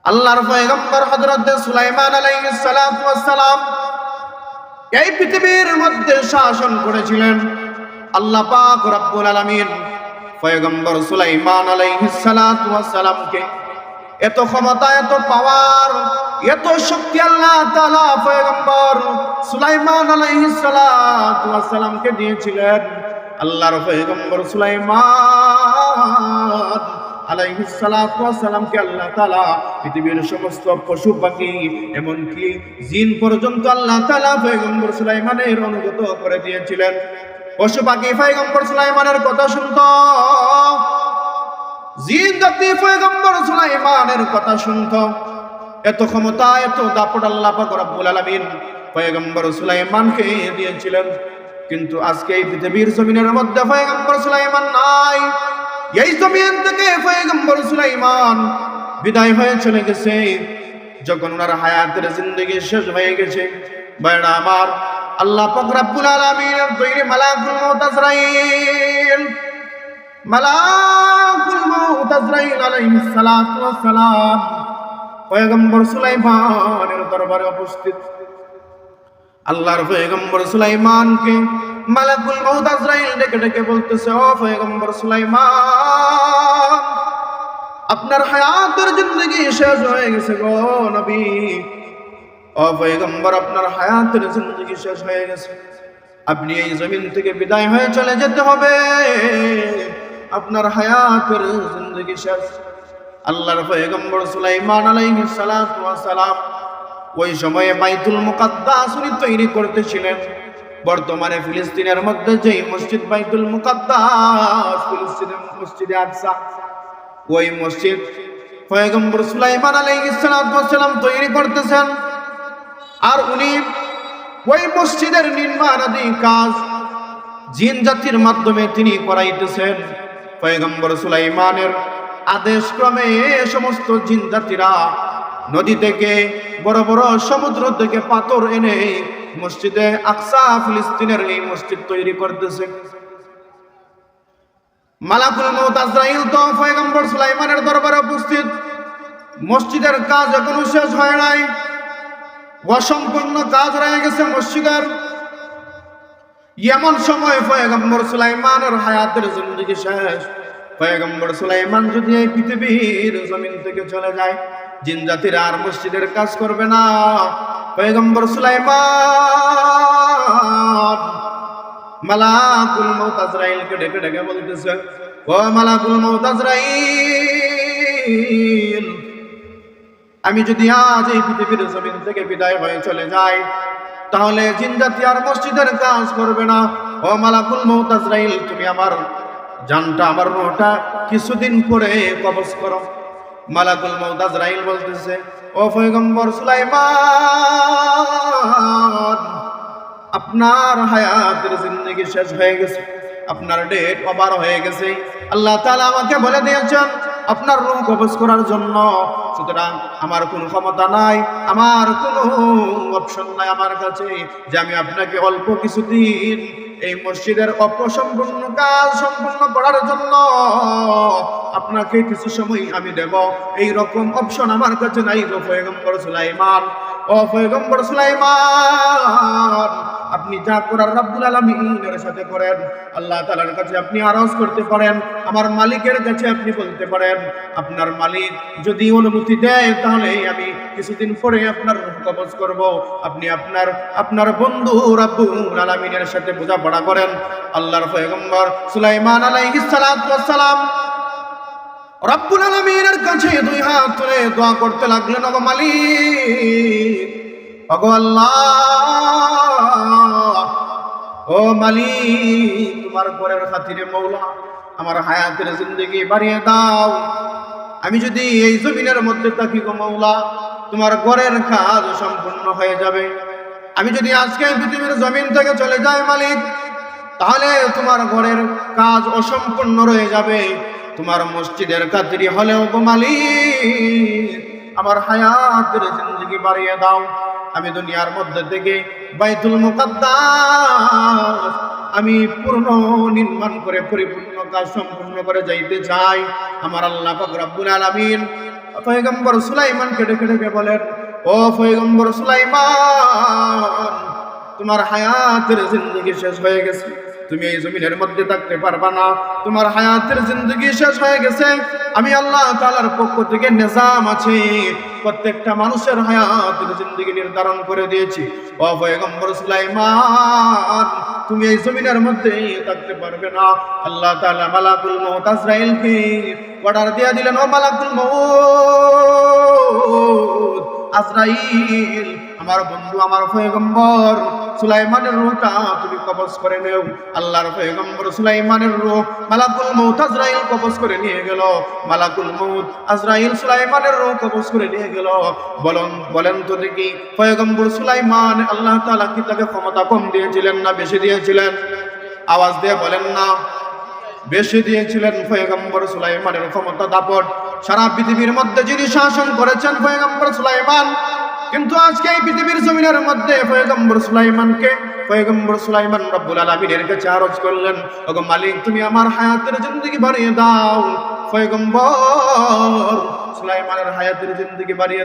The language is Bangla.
আল্লাহর পয়গম্বর হযরত সুলাইমান আলাইহিস সালাতু ওয়াস সালাম এই পৃথিবীর মধ্যে শাসন করেছিলেন। আল্লাহ পাক রব্বুল আলামিন পয়গম্বর সুলাইমান আলাইহিস সালাতু ওয়াস সালামকে এত ক্ষমতা, এত পাওয়ার, এত শক্তি আল্লাহ তাআলা পয়গম্বর সুলাইমান আলাইহিস সালাতু ওয়াস সালামকে দিয়েছিলেন। আল্লাহর পয়গম্বর সুলাইমান আলাইহিস সালাতু ওয়াস সালামকে আল্লাহ তাআলা পৃথিবীর সমস্ত পশু পাখি এমনকি জিন পর্যন্ত আল্লাহ তাআলা পয়গম্বর সুলাইমানের অনুগত করে দিয়েছিলেন। পশু পাখি পয়গম্বর সুলাইমানের কথা শুনতো, জিন জাতি পয়গম্বর সুলাইমানের কথা শুনতো। এত ক্ষমতা, এত দাপট আল্লাহ পাক রব্বুল আলামিন পয়গম্বর সুলাইমানকে দিয়েছিলেন। কিন্তু আজকে এই পৃথিবীর জমিনের মধ্যে পয়গম্বর সুলাইমান নাই। এই জমিন থেকে পয়গম্বর সুলাইমান বিদায় হয়ে চলে গেছে। যখন ওনার হায়াতের জিন্দেগি শেষ হয়ে গেছে, ভাইরা আমার, আল্লাহ পাক রব্বুল আলামিনের তৈরি মালাকুল মউত আজরাইল আলাইহিস সালাতু ওয়াস সালাম পয়গম্বর সুলাইমানের দরবারে উপস্থিত। আল্লাহর পয়গম্বর সুলাইমানকে মালাকুল মউত আজরাইল ডেকে ডেকে বলতেছে, ও পয়গম্বর সুলাইমান, আপনার হায়াতের জিন্দেগি শেষ হয়ে গেছে গো নবী। ও পয়গম্বর, আপনার হায়াতের জিন্দেগি শেষ হয়ে গেছে। আপনি এই জমিন থেকে বিদায় হয়ে চলে যেতে হবে। আপনার হায়াতের জিন্দেগি শেষ। আল্লাহর পয়গম্বর সুলাইমান আলাইহিস সালাতু ওয়াস সালাম ওই সময়ে বাইতুল মুকাদ্দাস উনি তৈরি করতেছিলেন। বর্তমানে ফিলিস্তিনের মধ্যে যেই মসজিদ বাইতুল মুকাদ্দাস, ফিলিস্তিনের মসজিদে আকসা, ওই মসজিদ পয়গম্বর সুলাইমান আলাইহিস সালাতু ওয়াস সালাম তৈরি করতেছেন। আর উনি ওই মসজিদের নির্মাণাদি কাজ জিন জাতির মাধ্যমে তিনি করাইতেছেন। পয়গম্বর সুলাইমানের আদেশ ক্রমে সমস্ত জিন জাতিরা নদী থেকে, বড় বড় সমুদ্র থেকে পাথর এনে মসজিদে আকসা, ফিলিস্তিনের এই মসজিদ তৈরি করতেছে। মালাকুল মউত আজরাইল তো পয়গম্বর সুলাইমানের দরবারে উপস্থিত। মসজিদের কাজ এখনো শেষ হয় নাই, অসম্পূর্ণ কাজ রয়ে গেছে মসজিদের। এমন সময় পয়গম্বর সুলাইমানের হায়াতের জিন্দেগি শেষ। পয়গম্বর সুলাইমান যদি এই পৃথিবীর জমিন থেকে চলে যায়, জিন জাতিরা আর মসজিদের কাজ করবে না। পয়গম্বর সুলাইমান মালাকুল মউত আজরাইলকে ডেকে ডেকে বলতেছে, ও মালাকুল মউত আজরাইল, আমি যদি আজ এই পৃথিবীর জমিন থেকে বিদায় হয়ে চলে যাই, তাহলে জিন জাতি আর মসজিদের কাজ করবে না। ও মালাকুল মউত আজরাইল, তুমি আমার জানটা, আমার রূহটা কিছুদিন পরে কবজ করো। মালাকুল মউত আজরাইল বলতেছে, ও পয়গম্বর সুলাইমান, আপনার হায়াতের জিন্দেগি শেষ হয়ে গেছে, আপনার ডেট ওভার হয়ে গেছে। আল্লাহ তাআলা আমাকে বলে দিয়েছেন আপনার রূহ কবজ করার জন্য। সুতরাং আমার কোনো ক্ষমতা নাই, আমার কোনো অপশন নাই আমার কাছে যে আমি আপনাকে অল্প কিছুদিন এই মসজিদের অপসম্পূর্ণ কাজ সম্পূর্ণ করার জন্য আপনাকে কিছু সময় আমি দেব। এই রকম অপশন আমার কাছে নাই গো পয়গম্বর সুলাইমান। ও পয়গম্বর সুলাইমান, আপনি যা করার রব্বুল আলামিনের সাথে করেন। আল্লাহ তাআলার কাছে আপনি আরজ করতে পারেন, আমার মালিকের কাছে আপনি বলতে পারেন। আপনার মালিক যদি অনুমতি দেয় তাহলে আমি কিছুদিন পরে আপনার রূহ কবজ করব। আপনি আপনার বন্ধু রব্বুল আলামিনের সাথে বোঝাপড়া করেন। আল্লাহর পয়গম্বর সুলাইমান আলাইহিস সালাতু ওয়াস সালাম রব্বুল আলামিনের কাছে দুই হাত তুলে দোয়া করতে লাগলেন, ওগো মালিক, ওগো আল্লাহ, ও মালিক, তোমার ঘরের খাতিরে মওলা আমার হায়াতের জিন্দেগি বাড়িয়ে দাও। আমি যদি এই জমিনের মধ্যে থাকি গো মওলা, তোমার ঘরের কাজ সম্পূর্ণ হয়ে যাবে। আমি যদি আজকে পৃথিবীর জমিন থেকে চলে যাই মালিক, তাহলে তোমার ঘরের কাজ অসম্পূর্ণ রয়ে যাবে। তোমার মসজিদের খাতিরে হলেও গো মালিক আমার হায়াতের জিন্দেগি বাড়িয়ে দাও। আমি দুনিয়ার মধ্যে থেকে বাইতুল মুকাদ্দাস আমি পূর্ণ নির্মাণ করে পরিপূর্ণ কাজ সম্পূর্ণ করে যাইতে চাই। আমার আল্লাহ পাক রব্বুল আলামিন পয়গম্বর সুলাইমানকে ডেকে ডেকে বলেন, ও পয়গম্বর সুলাইমান, তোমার হায়াতের জিন্দেগি শেষ হয়ে গেছে, তুমি এই জমিনের মধ্যে থাকতে পারবা না, তোমার হায়াতের জিন্দেগি শেষ হয়ে গেছে। আমি আল্লাহ তাআলার পক্ষ থেকে নিজাম আছে, প্রত্যেকটা মানুষের হায়াতের জিন্দেগি নির্ধারণ করে দিয়েছি। ও পয়গম্বর সুলাইমান, তুমি এই জমিনের মধ্যে থাকতে পারবে না। আল্লাহ তাআলা মালাকুল মউত আজরাইলকে অর্ডার দিয়ে দিলেন, ও মালাকুল মউত আজরাইল, আমার বন্ধু আমার পয়গম্বর সুলাইমানের রূহটা তুমি কবজ করে নেও। আল্লাহর পয়গম্বর সুলাইমানের রূহ মালাকুল মউত আজরাইল কবজ করে নিয়ে গেল। মালাকুল মউত আজরাইল সুলাইমানের রূহ কবজ করে নিয়ে গেল। বলেন তো দেখি, পয়গম্বর সুলাইমান আল্লাহ তাআলা কি তাকে ক্ষমতা কম দিয়েছিলেন না বেশি দিয়েছিলেন? আওয়াজ দিয়ে বলেন না, বেশি দিয়েছিলেন। পয়গম্বর সুলাইমানের ক্ষমতা দাপট, সারা পৃথিবীর মধ্যে যিনি শাসন করেছেন পয়গম্বর সুলাইমান। কিন্তু আজকে এই পৃথিবীর জমিনের মধ্যে পয়গম্বর সুলাইমান রব্বুল আলামিনের কাছে আরজ করলেন, ওগো মালিক, তুমি আমার হায়াতের জিন্দেগি বাড়িয়ে দাও। পয়গম্বর সুলাইমানের হায়াতের জিন্দেগি বাড়িয়ে